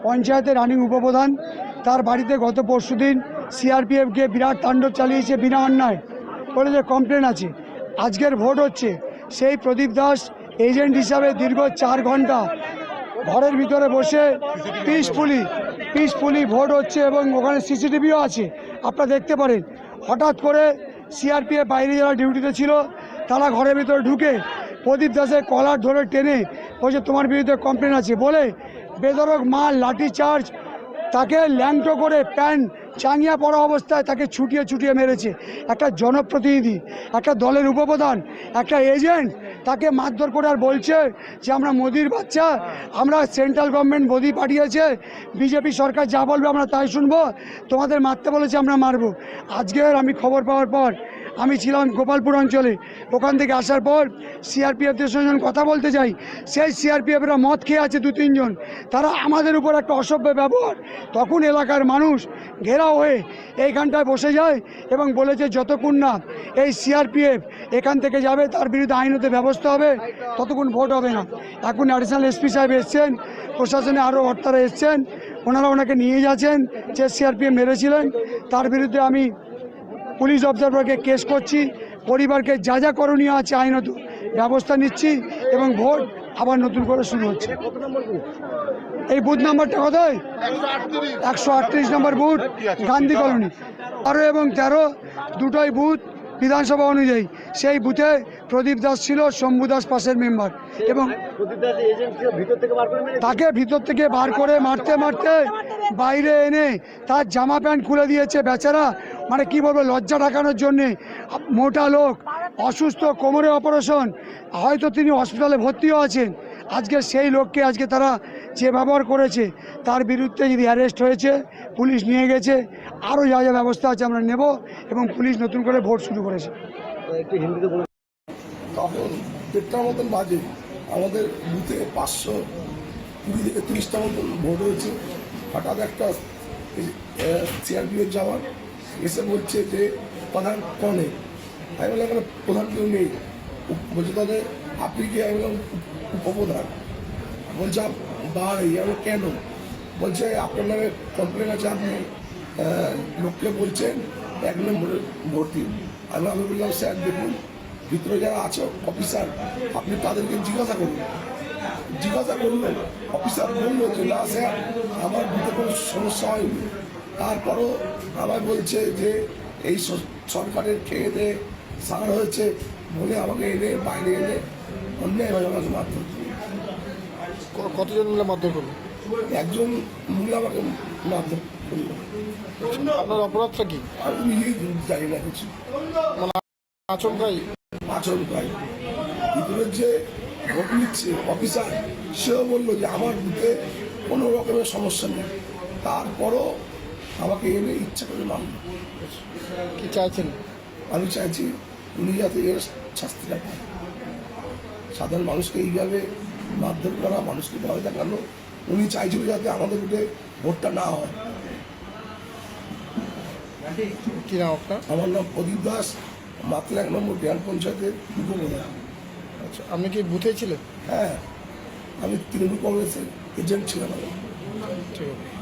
পঞ্চায়েতের রানিং উপপ্রধান, তার বাড়িতে গত পরশুদিন সিআরপিএফকে বিরাট তাণ্ডব চালিয়েছে বিনা অন্যায়, বলে যে কমপ্লেন আছে। আজকের ভোট হচ্ছে, সেই প্রদীপ দাস এজেন্ট হিসাবে দীর্ঘ 4 ঘন্টা ঘরের ভিতরে বসে পিসফুলি ভোট হচ্ছে এবং ওখানে সিসিটিভিও আছে, আপনারা দেখতে পারেন। হঠাৎ করে সিআরপিএফ বাইরে যারা ডিউটিতে ছিল তারা ঘরের ভিতরে ঢুকে প্রদীপ দাসের কলার ধরে টেনে বলছে তোমার বিরুদ্ধে কমপ্লেন আছে বলে বেধড়ক মার, লাঠি চার্জ, তাকে ল্যাংটো করে প্যান্ট চাঙিয়া পড়া অবস্থায় তাকে ছুটিয়ে মেরেছে। একটা জনপ্রতিনিধি, একটা দলের উপপ্রধান, একটা এজেন্ট তাকে মারধর করে আর বলছে যে আমরা মোদির বাচ্চা, আমরা সেন্ট্রাল গভর্নমেন্ট মোদি পাঠিয়েছে, বিজেপি সরকার যা বলবে আমরা তাই শুনবো, তোমাদের মারতে বলেছে আমরা মারবো। আজকের আমি খবর পাওয়ার পর আমি ছিলাম গোপালপুর অঞ্চলে, ওখান থেকে আসার পর সিআরপিএফদের সঙ্গে কথা বলতে যাই, সেই সিআরপিএফরা মদ খেয়ে আছে 2-3 জন, তারা আমাদের উপর একটা অসভ্য ব্যবহার। তখন এলাকার মানুষ ঘেরাও হয়ে এইখানটায় বসে যায় এবং বলেছে যতক্ষণ না এই সিআরপিএফ এখান থেকে যাবে তার বিরুদ্ধে আইনত ব্যবস্থা হবে, ততক্ষণ ভোট হবে না। এখন অ্যাডিশনাল এসপি সাহেব এসছেন, প্রশাসনে আরও কর্তারা এসছেন, ওনারা ওনাকে নিয়ে যাচ্ছেন, যে সিআরপিএফ মেরেছিলেন তার বিরুদ্ধে আমি পুলিশ অবজারভারকে কেস করছি, পরিবারকে যা যা করণীয় আছে আইনত ব্যবস্থা নিচ্ছি এবং ভোট আবার নতুন করে শুরু হচ্ছে। এই বুথ নাম্বারটা কোথায়? 138 নম্বর বুথ, গান্ধী কলোনি। 12 এবং 13 দুটোই বুথ বিধানসভা অনুযায়ী। সেই বুথে প্রদীপ দাস ছিল, শম্ভু দাস পাশের মেম্বার, এবং তাকে ভিতর থেকে বার করে মারতে বাইরে এনে তার জামা প্যান্ট খুলে দিয়েছে বেচারা। মানে কি বলবো, লজ্জা ঢাকানোর জন্যে। মোটা লোক, অসুস্থ, কোমরে অপারেশন, হয়তো তিনি হসপিটালে ভর্তিও আছেন। আজকে সেই লোককে আজকে তারা যে ব্যবহার করেছে তার বিরুদ্ধে যদি অ্যারেস্ট হয়েছে, পুলিশ নিয়ে গেছে, আরও যা যা ব্যবস্থা আছে আমরা নেব, এবং পুলিশ নতুন করে ভোট শুরু করেছে। তখন 1:30টার মতন বাজে, আমাদের বুথে 520 থেকে 30টা মতন ভোট হয়েছে। হঠাৎ একটা সিআরপিএফ জওয়ান এসে বলছে যে প্রধান কনে, আমি বললাম এখানে প্রধান কেউ নেই। বলছে তাদের আপনি কি? আমি বললাম উপপ্রধান। বলছে বাড়ি। আমি কেন? বলছে আপনার নামে কমপ্লেন আছে, আপনি লোককে বলছেন 1 নম্বরে ভর্তি। আমি বললাম স্যার দেখুন, ভিতরে যারা আছে অফিসার, আপনি তাদেরকে জিজ্ঞাসা করুন। অফিসার বললো যে না স্যার, আমার ভিতরে কোনো সমস্যা হয়নি। তারপরও আমার বলছে যে এই সরকারের খেয়ে দিয়ে সার হয়েছে বলে আমাকে এনে বাইরে এনে অন্যায়ভাবে আমাকে মারধর। কতজন মিলে মারধর করলো? একজন মহিলা আমাকে মারধর করলো। আপনার অপরাধটা কি? আমি নিজেই জানি না কিছু, মানে আচরণ। ভিতরের যে ভোট নিচ্ছে অফিসার, সেও বললো যে আমার বুথে কোনো রকমের সমস্যা নেই, তারপরও আমাকে এনে ইচ্ছা করে মারল। কি চাইছেন? আমি চাইছি উনি যাতে এর শাস্তিটা পায়। সাধারণ মানুষকে এইভাবে মারধর করা, মানুষকে ভয় দেখানো, উনি চাইছিল যাতে আমাদের বুথে ভোটটা না হয়। কি নাম আপনার? আমার নাম প্রদীপ দাস, মাত্র 1 নম্বর গ্রাম পঞ্চায়েতের উপপ্রধান। আচ্ছা, আপনি কি বুথে ছিলেন? হ্যাঁ, আমি তৃণমূল কংগ্রেসের এজেন্ট ছিলাম। ঠিক আছে।